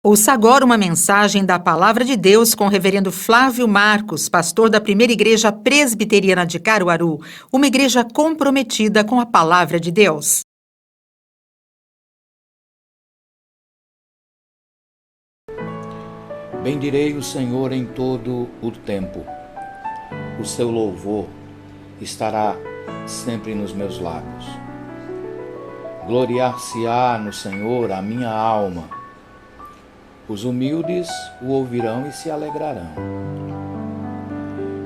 Ouça agora uma mensagem da Palavra de Deus com o reverendo Flávio Marcos, pastor da Primeira Igreja Presbiteriana de Caruaru, uma igreja comprometida com a Palavra de Deus. Bendirei o Senhor em todo o tempo. O seu louvor estará sempre nos meus lábios. Gloriar-se-á no Senhor a minha alma. Os humildes o ouvirão e se alegrarão.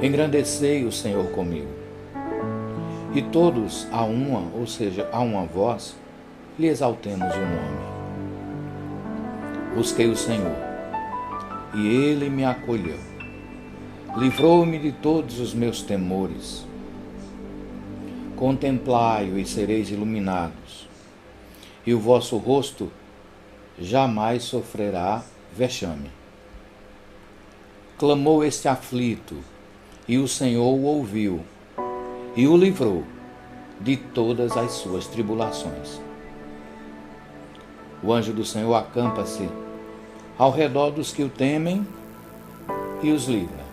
Engrandecei o Senhor comigo. E todos a uma, ou seja, a uma voz, lhe exaltemos o nome. Busquei o Senhor, e Ele me acolheu. Livrou-me de todos os meus temores. Contemplai-o e sereis iluminados, e o vosso rosto jamais sofrerá vexame. Clamou este aflito, e o Senhor o ouviu, e o livrou de todas as suas tribulações. O anjo do Senhor acampa-se ao redor dos que o temem e os livra.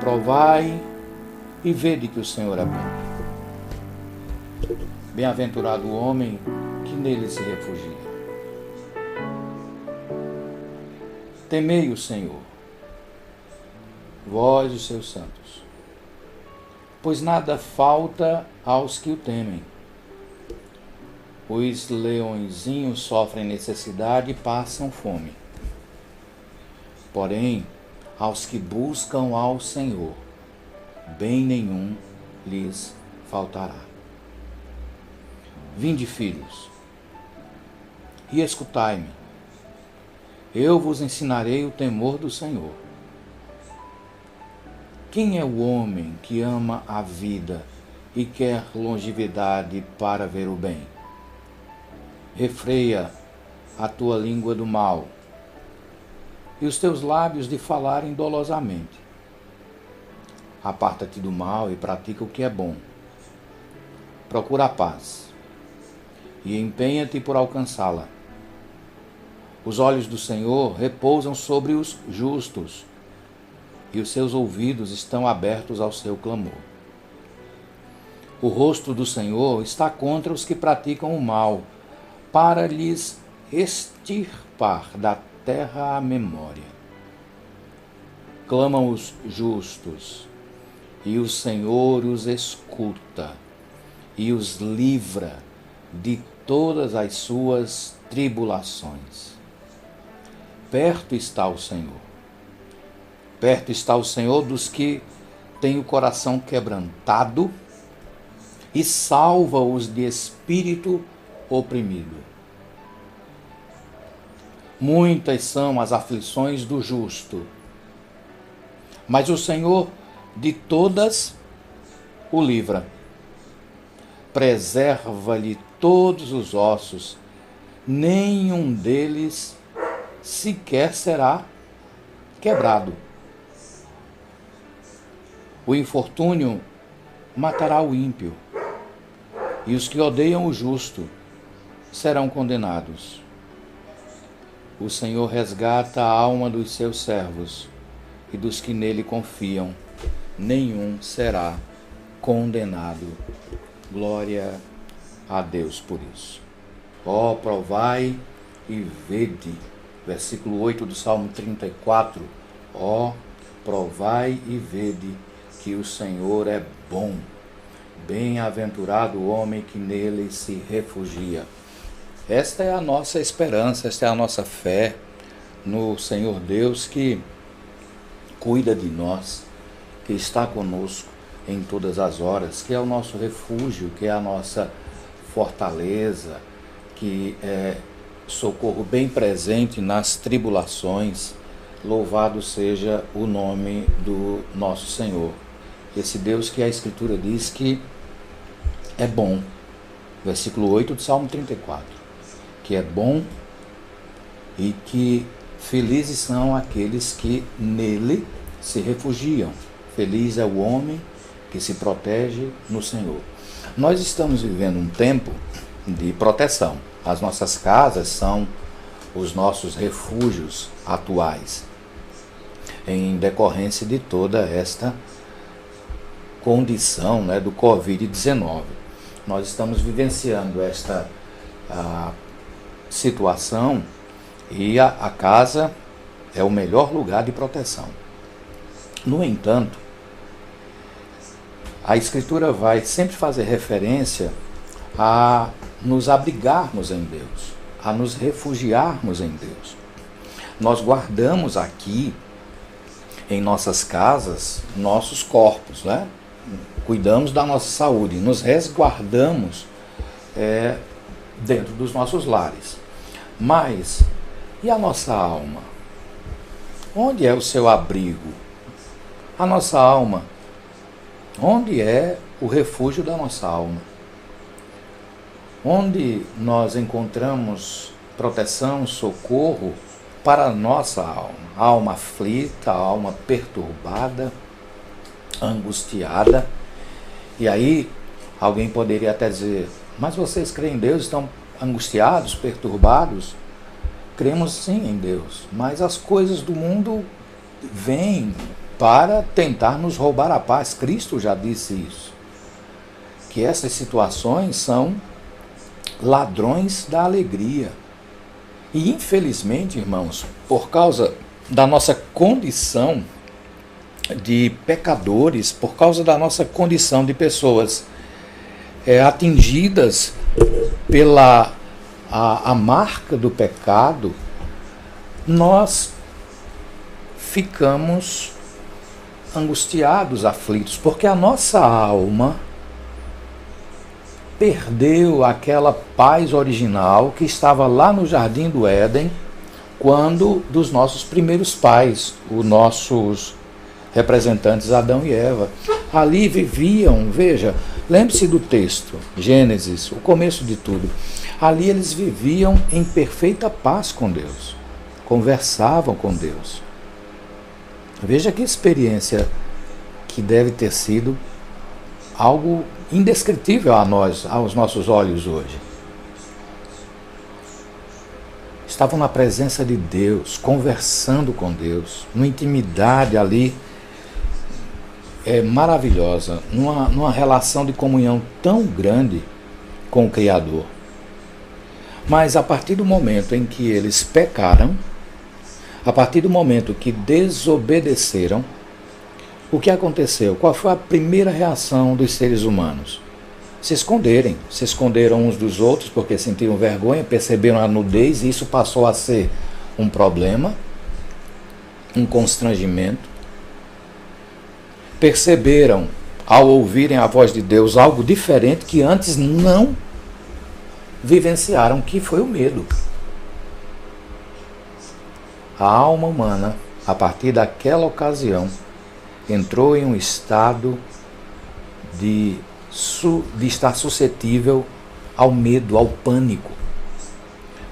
Provai e vede que o Senhor é bom. Bem-aventurado o homem que nele se refugia. Temei o Senhor, vós os seus santos, pois nada falta aos que o temem. Os leõezinhos sofrem necessidade e passam fome. Porém, aos que buscam ao Senhor, bem nenhum lhes faltará. Vinde, filhos, e escutai-me. Eu vos ensinarei o temor do Senhor. Quem é o homem que ama a vida e quer longevidade para ver o bem? Refreia a tua língua do mal e os teus lábios de falarem dolosamente. Aparta-te do mal e pratica o que é bom. Procura a paz e empenha-te por alcançá-la. Os olhos do Senhor repousam sobre os justos e os seus ouvidos estão abertos ao seu clamor. O rosto do Senhor está contra os que praticam o mal, para lhes extirpar da terra a memória. Clamam os justos, e o Senhor os escuta, e os livra de todas as suas tribulações. Perto está o Senhor. Perto está o Senhor dos que têm o coração quebrantado e salva-os de espírito oprimido. Muitas são as aflições do justo, mas o Senhor de todas o livra. Preserva-lhe todos os ossos, nenhum deles sequer será quebrado. O infortúnio matará o ímpio, e os que odeiam o justo serão condenados. O Senhor resgata a alma dos seus servos, e dos que nele confiam, nenhum será condenado. Glória a Deus por isso. Provai e vede. Versículo 8 do Salmo 34. Provai e vede que o Senhor é bom. Bem-aventurado o homem que nele se refugia. Esta é a nossa esperança, esta é a nossa fé no Senhor Deus que cuida de nós, que está conosco em todas as horas, que é o nosso refúgio, que é a nossa fortaleza, que é socorro bem presente nas tribulações. Louvado seja o nome do nosso Senhor. Esse Deus que a Escritura diz que é bom. Versículo 8 do Salmo 34. Que é bom e que felizes são aqueles que nele se refugiam. Feliz é o homem que se protege no Senhor. Nós estamos vivendo um tempo de proteção. As nossas casas são os nossos refúgios atuais, em decorrência de toda esta condição, né, do Covid-19. Nós estamos vivenciando esta situação e a casa é o melhor lugar de proteção. No entanto, a Escritura vai sempre fazer referência a nos abrigarmos em Deus, a nos refugiarmos em Deus. Nós guardamos aqui, em nossas casas, nossos corpos, né? Cuidamos da nossa saúde, nos resguardamos dentro dos nossos lares. Mas, e a nossa alma? Onde é o seu abrigo? A nossa alma, onde é o refúgio da nossa alma? Onde nós encontramos proteção, socorro para a nossa alma? A alma aflita, a alma perturbada, angustiada. E aí, alguém poderia até dizer, mas vocês creem em Deus, estão angustiados, perturbados? Cremos sim em Deus, mas as coisas do mundo vêm para tentar nos roubar a paz. Cristo já disse isso, que essas situações são ladrões da alegria. E infelizmente, irmãos, por causa da nossa condição de pecadores, por causa da nossa condição de pessoas atingidas pela a marca do pecado, nós ficamos angustiados, aflitos, porque a nossa alma perdeu aquela paz original que estava lá no Jardim do Éden, quando dos nossos primeiros pais, os nossos representantes Adão e Eva. Ali viviam, veja, lembre-se do texto, Gênesis, o começo de tudo. Ali eles viviam em perfeita paz com Deus, conversavam com Deus. Veja que experiência que deve ter sido algo indescritível a nós, aos nossos olhos hoje. Estavam na presença de Deus, conversando com Deus, numa intimidade ali maravilhosa, numa relação de comunhão tão grande com o Criador. Mas a partir do momento em que eles pecaram, a partir do momento que desobedeceram, o que aconteceu? Qual foi a primeira reação dos seres humanos? Se esconderem. Se esconderam uns dos outros porque sentiram vergonha, perceberam a nudez e isso passou a ser um problema, um constrangimento. Perceberam, ao ouvirem a voz de Deus, algo diferente que antes não vivenciaram, que foi o medo. A alma humana, a partir daquela ocasião, entrou em um estado de estar suscetível ao medo, ao pânico.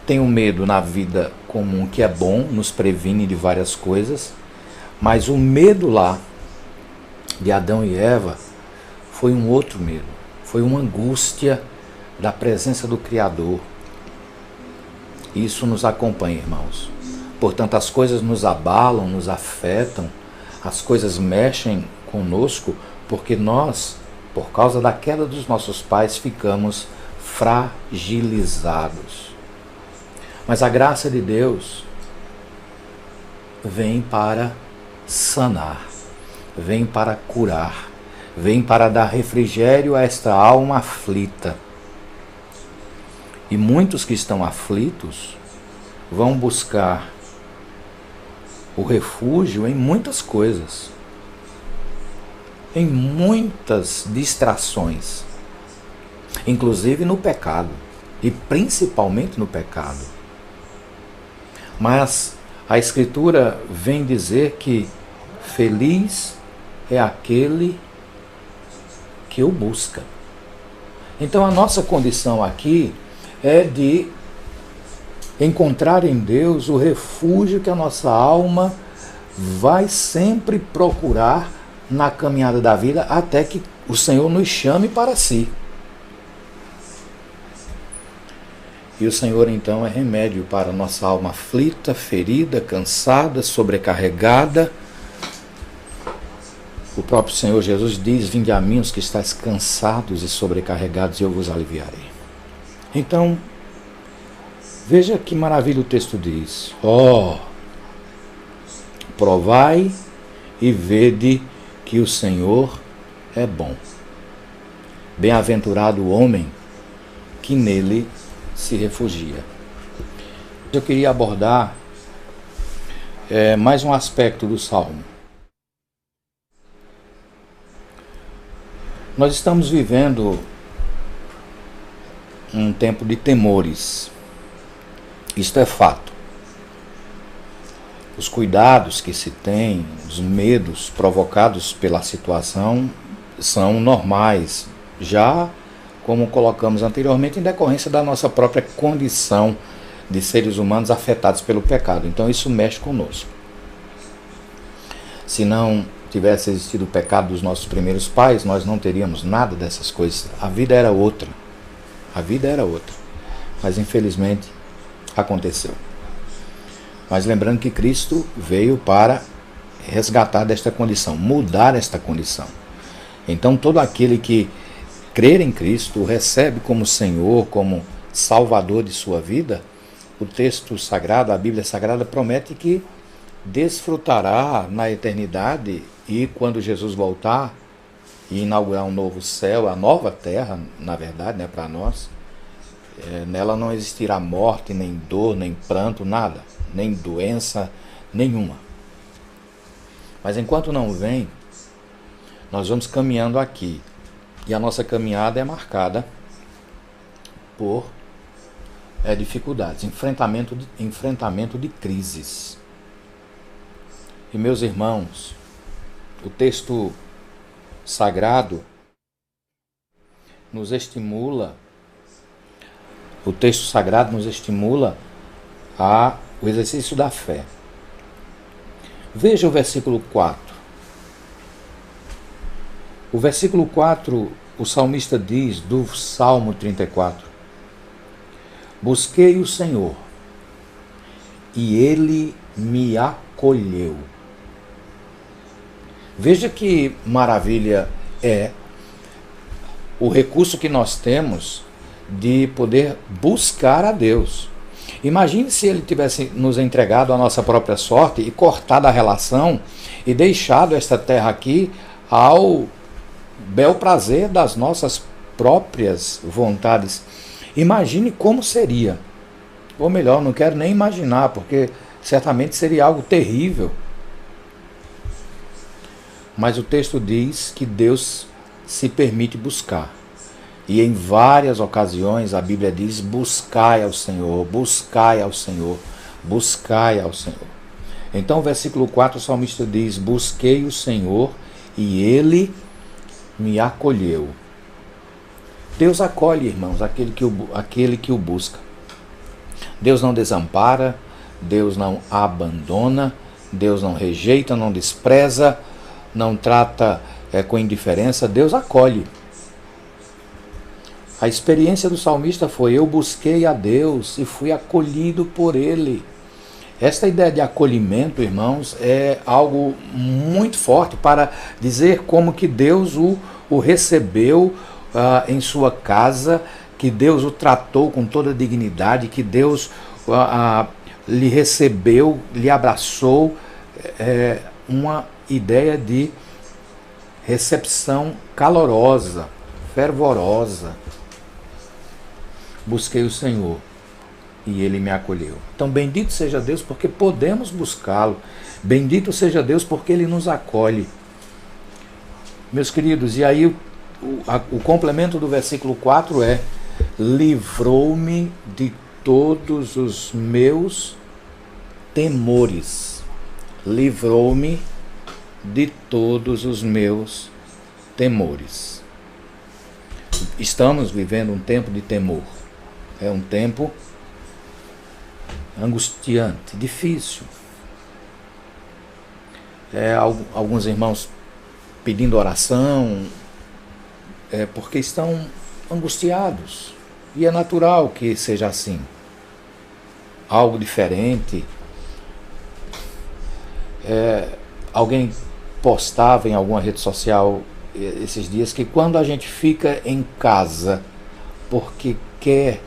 Tem o medo na vida comum, que é bom, nos previne de várias coisas, mas o medo lá de Adão e Eva foi um outro medo, foi uma angústia da presença do Criador. Isso nos acompanha, irmãos. Portanto, as coisas nos abalam, nos afetam, as coisas mexem conosco, porque nós, por causa da queda dos nossos pais, ficamos fragilizados. Mas a graça de Deus vem para sanar, vem para curar, vem para dar refrigério a esta alma aflita. E muitos que estão aflitos vão buscar o refúgio em muitas coisas, em muitas distrações, inclusive no pecado, e principalmente no pecado. Mas a Escritura vem dizer que feliz é aquele que o busca. Então a nossa condição aqui é de encontrar em Deus o refúgio que a nossa alma vai sempre procurar na caminhada da vida até que o Senhor nos chame para si. E o Senhor então é remédio para nossa alma aflita, ferida, cansada, sobrecarregada. O próprio Senhor Jesus diz: vinde a mim os que estáis cansados e sobrecarregados, e eu vos aliviarei. Então, veja que maravilha o texto diz: provai e vede que o Senhor é bom. Bem-aventurado o homem que nele se refugia. Eu queria abordar mais um aspecto do Salmo. Nós estamos vivendo um tempo de temores. Isto é fato. Os cuidados que se tem, os medos provocados pela situação são normais, já como colocamos anteriormente, em decorrência da nossa própria condição de seres humanos afetados pelo pecado. Então isso mexe conosco. Se não tivesse existido o pecado dos nossos primeiros pais, nós não teríamos nada dessas coisas. A vida era outra. A vida era outra. Mas infelizmente aconteceu. Mas lembrando que Cristo veio para resgatar desta condição, mudar esta condição. Então todo aquele que crer em Cristo, o recebe como Senhor, como Salvador de sua vida, o texto sagrado, a Bíblia Sagrada promete que desfrutará na eternidade, e quando Jesus voltar e inaugurar um novo céu, a nova terra, na verdade, para nós, nela não existirá morte, nem dor, nem pranto, nada, nem doença nenhuma. Mas enquanto não vem, nós vamos caminhando aqui. E a nossa caminhada é marcada por dificuldades, enfrentamento de crises. E meus irmãos, o texto sagrado nos estimula, o exercício da fé. Veja o versículo 4. O versículo 4, o salmista diz, do Salmo 34, busquei o Senhor, e Ele me acolheu. Veja que maravilha é o recurso que nós temos de poder buscar a Deus. Imagine se Ele tivesse nos entregado a nossa própria sorte e cortado a relação e deixado esta terra aqui ao bel prazer das nossas próprias vontades. Imagine como seria. Ou melhor, não quero nem imaginar, porque certamente seria algo terrível. Mas o texto diz que Deus se permite buscar. E em várias ocasiões a Bíblia diz: buscai ao Senhor, buscai ao Senhor, buscai ao Senhor. Então o versículo 4 o salmista diz: busquei o Senhor e Ele me acolheu. Deus acolhe, irmãos, aquele que o busca. Deus não desampara, Deus não abandona, Deus não rejeita, não despreza, não trata com indiferença, Deus acolhe. A experiência do salmista foi: eu busquei a Deus e fui acolhido por Ele. Esta ideia de acolhimento, irmãos, é algo muito forte para dizer como que Deus o recebeu em sua casa, que Deus o tratou com toda dignidade, que Deus lhe recebeu, lhe abraçou, uma ideia de recepção calorosa, fervorosa. Busquei o Senhor e Ele me acolheu. Então bendito seja Deus porque podemos buscá-lo. Bendito seja Deus porque Ele nos acolhe. Meus queridos, e aí o complemento do versículo 4 é: livrou-me de todos os meus temores. Livrou-me de todos os meus temores. Estamos vivendo um tempo de temor. É um tempo angustiante, difícil. Alguns irmãos pedindo oração, porque estão angustiados. E é natural que seja assim. Algo diferente. Alguém postava em alguma rede social esses dias que quando a gente fica em casa porque quer,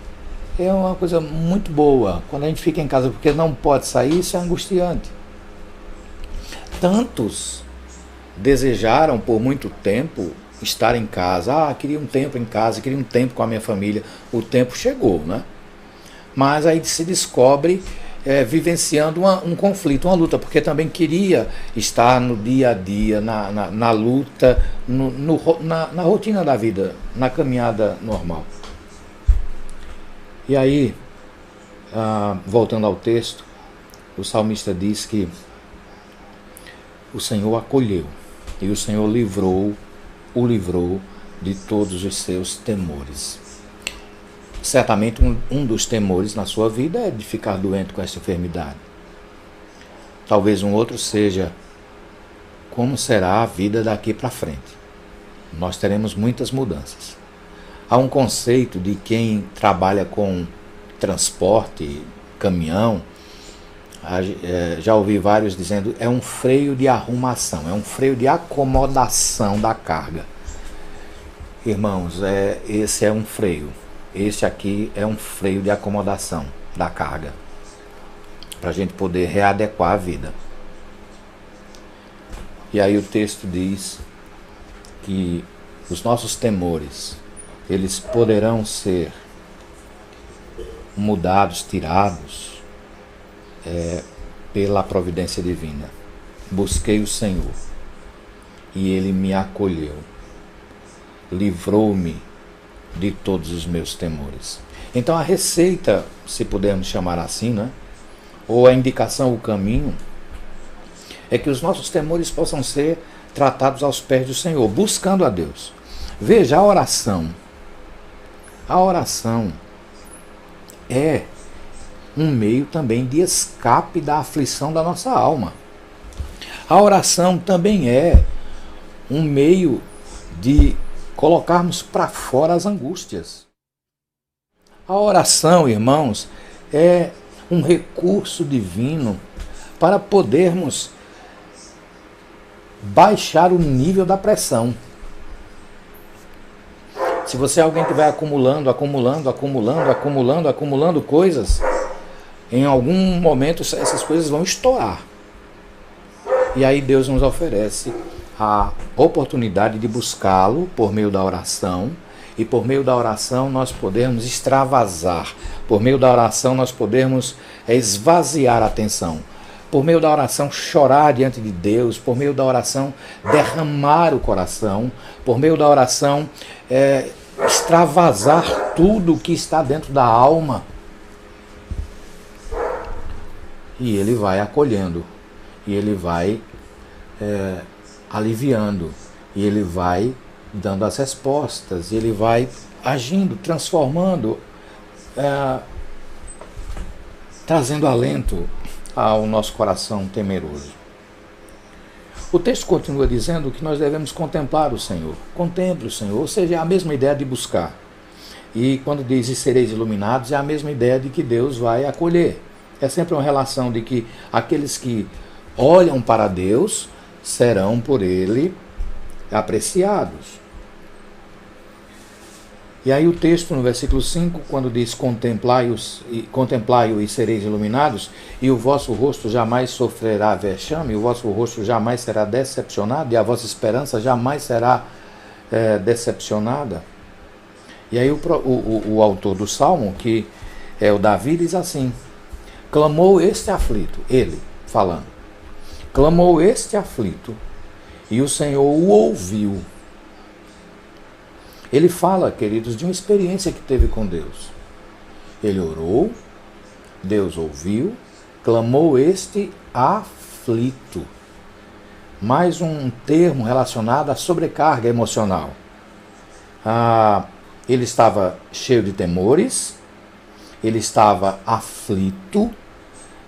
é uma coisa muito boa. Quando a gente fica em casa porque não pode sair, isso é angustiante. Tantos desejaram por muito tempo estar em casa. Queria um tempo em casa, queria um tempo com a minha família. O tempo chegou, né? Mas aí se descobre vivenciando um conflito, uma luta, porque também queria estar no dia a dia, na luta, na rotina da vida, na caminhada normal. E aí, voltando ao texto, o salmista diz que o Senhor acolheu e o Senhor o livrou de todos os seus temores. Certamente um dos temores na sua vida é de ficar doente com essa enfermidade. Talvez um outro seja como será a vida daqui para frente. Nós teremos muitas mudanças. Há um conceito de quem trabalha com transporte, caminhão, já ouvi vários dizendo, é um freio de arrumação, é um freio de acomodação da carga. Irmãos, esse é um freio. Esse aqui é um freio de acomodação da carga, para a gente poder readequar a vida. E aí o texto diz que os nossos temores, eles poderão ser mudados, tirados pela providência divina. Busquei o Senhor e Ele me acolheu, livrou-me de todos os meus temores. Então a receita, se pudermos chamar assim, né? Ou a indicação, o caminho, é que os nossos temores possam ser tratados aos pés do Senhor, buscando a Deus. Veja, a oração é um meio também de escape da aflição da nossa alma. A oração também é um meio de colocarmos para fora as angústias. A oração, irmãos, é um recurso divino para podermos baixar o nível da pressão. Se você é alguém que vai acumulando coisas, em algum momento essas coisas vão estourar. E aí Deus nos oferece a oportunidade de buscá-lo por meio da oração, e por meio da oração nós podemos extravasar, por meio da oração nós podemos esvaziar a tensão, por meio da oração chorar diante de Deus, por meio da oração derramar o coração, por meio da oração extravasar tudo que está dentro da alma. E Ele vai acolhendo, e Ele vai aliviando, e Ele vai dando as respostas, e Ele vai agindo, transformando, trazendo alento ao nosso coração temeroso. O texto continua dizendo que nós devemos contemplar o Senhor. Contemple o Senhor, ou seja, é a mesma ideia de buscar. E quando diz e sereis iluminados, é a mesma ideia de que Deus vai acolher. É sempre uma relação de que aqueles que olham para Deus serão por Ele apreciados. E aí o texto no versículo 5, quando diz contemplai-o e sereis iluminados, e o vosso rosto jamais sofrerá vexame, o vosso rosto jamais será decepcionado, e a vossa esperança jamais será decepcionada. E aí o autor do Salmo, que é o Davi, diz assim: clamou este aflito, ele falando, clamou este aflito, e o Senhor o ouviu. Ele fala, queridos, de uma experiência que teve com Deus. Ele orou, Deus ouviu, clamou este aflito. Mais um termo relacionado à sobrecarga emocional. Ele estava cheio de temores, ele estava aflito,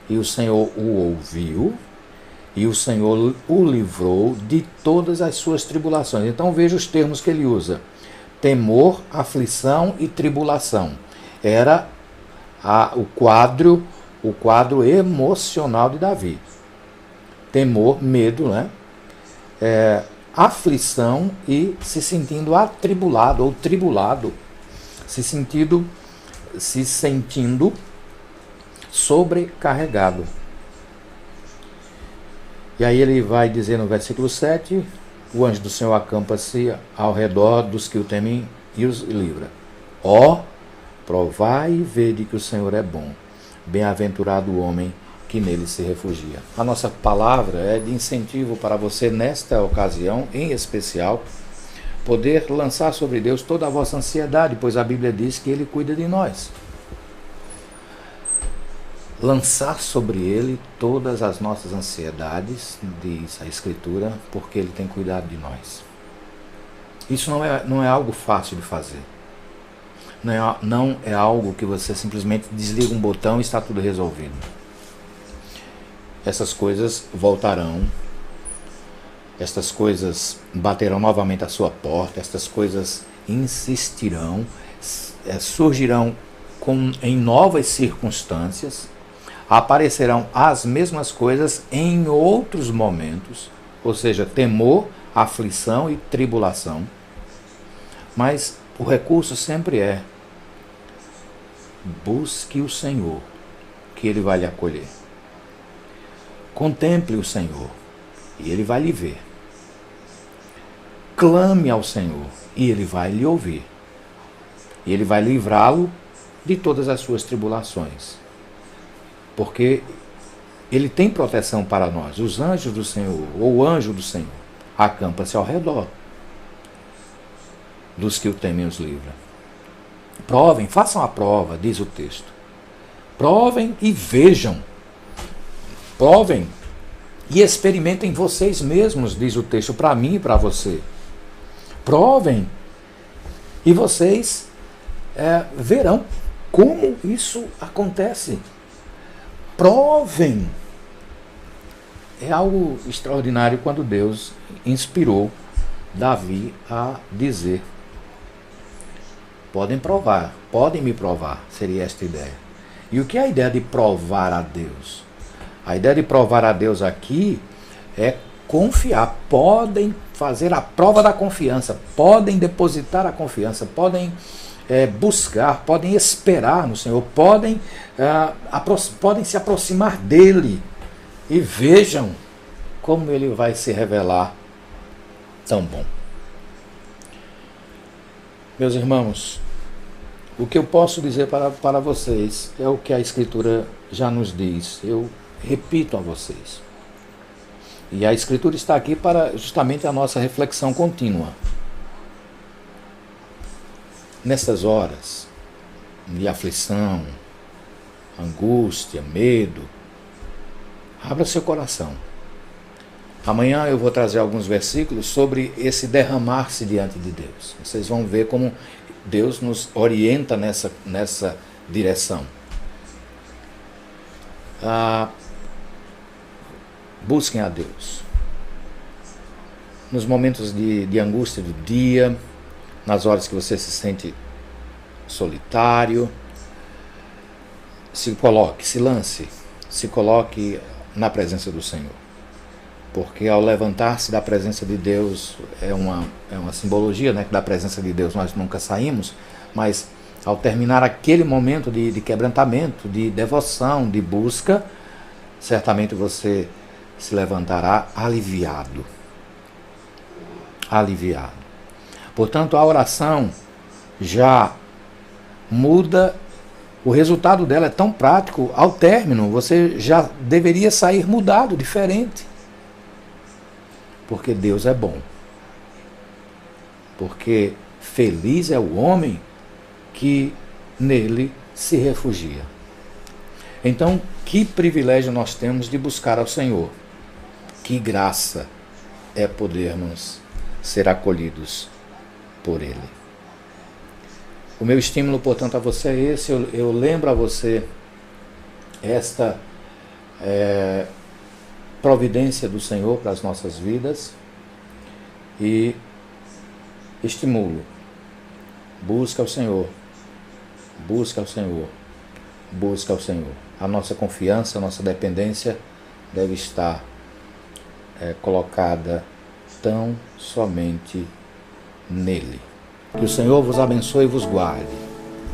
e o Senhor o ouviu, e o Senhor o livrou de todas as suas tribulações. Então veja os termos que ele usa: temor, aflição e tribulação. Era o quadro emocional de Davi. Temor, medo, né? Aflição e se sentindo atribulado ou tribulado, se sentindo sobrecarregado. E aí ele vai dizer no versículo 7, o anjo do Senhor acampa-se ao redor dos que o temem e os livra. Ó, provai e vede que o Senhor é bom, bem-aventurado o homem que nele se refugia. A nossa palavra é de incentivo para você, nesta ocasião, em especial, poder lançar sobre Deus toda a vossa ansiedade, pois a Bíblia diz que Ele cuida de nós. Lançar sobre Ele todas as nossas ansiedades, diz a Escritura, porque Ele tem cuidado de nós. Isso não é algo fácil de fazer. Não é algo que você simplesmente desliga um botão e está tudo resolvido. Essas coisas voltarão, estas coisas baterão novamente à sua porta, estas coisas insistirão, surgirão em novas circunstâncias, aparecerão as mesmas coisas em outros momentos, ou seja, temor, aflição e tribulação. Mas o recurso sempre é: busque o Senhor, que Ele vai lhe acolher. Contemple o Senhor, e Ele vai lhe ver. Clame ao Senhor, e Ele vai lhe ouvir. E Ele vai livrá-lo de todas as suas tribulações. Porque Ele tem proteção para nós. Os anjos do Senhor, ou o anjo do Senhor, acampa-se ao redor dos que o temem e os livra. Provem, façam a prova, diz o texto. Provem e vejam. Provem e experimentem vocês mesmos, diz o texto, para mim e para você. Provem e vocês verão como isso acontece. Provem. É algo extraordinário quando Deus inspirou Davi a dizer: podem provar, podem me provar, seria esta ideia. E o que é a ideia de provar a Deus? A ideia de provar a Deus aqui é confiar. Podem fazer a prova da confiança, podem depositar a confiança, podem buscar, podem esperar no Senhor, podem se aproximar dEle e vejam como Ele vai se revelar tão bom. Meus irmãos, o que eu posso dizer para vocês é o que a Escritura já nos diz. Eu repito a vocês. E a Escritura está aqui para justamente a nossa reflexão contínua. Nessas horas de aflição, angústia, medo, abra seu coração. Amanhã eu vou trazer alguns versículos sobre esse derramar-se diante de Deus. Vocês vão ver como Deus nos orienta nessa direção. Busquem a Deus. Nos momentos de angústia do dia, nas horas que você se sente solitário, se coloque, se lance, se coloque na presença do Senhor. Porque ao levantar-se da presença de Deus, é uma simbologia, né, que da presença de Deus nós nunca saímos, mas ao terminar aquele momento de quebrantamento, de devoção, de busca, certamente você se levantará aliviado. Aliviado. Portanto, a oração já muda, o resultado dela é tão prático, ao término você já deveria sair mudado, diferente. Porque Deus é bom. Porque feliz é o homem que nele se refugia. Então, que privilégio nós temos de buscar ao Senhor. Que graça é podermos ser acolhidos por Ele. O meu estímulo, portanto, a você é esse. Eu lembro a você providência do Senhor para as nossas vidas e estimulo. Busca o Senhor, busca o Senhor, busca o Senhor. A nossa confiança, a nossa dependência deve estar colocada tão somente nele. Que o Senhor vos abençoe e vos guarde.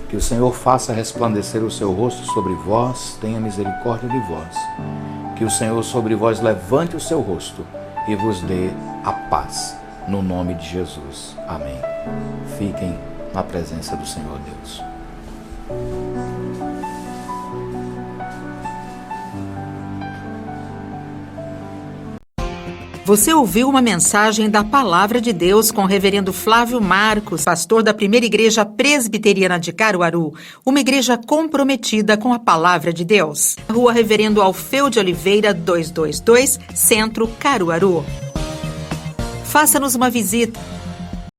Que o Senhor faça resplandecer o seu rosto sobre vós, tenha misericórdia de vós. Que o Senhor sobre vós levante o seu rosto e vos dê a paz. No nome de Jesus. Amém. Fiquem na presença do Senhor Deus. Você ouviu uma mensagem da Palavra de Deus com o reverendo Flávio Marcos, pastor da Primeira Igreja Presbiteriana de Caruaru, uma igreja comprometida com a Palavra de Deus. Rua Reverendo Alfeu de Oliveira, 222, Centro, Caruaru. Faça-nos uma visita.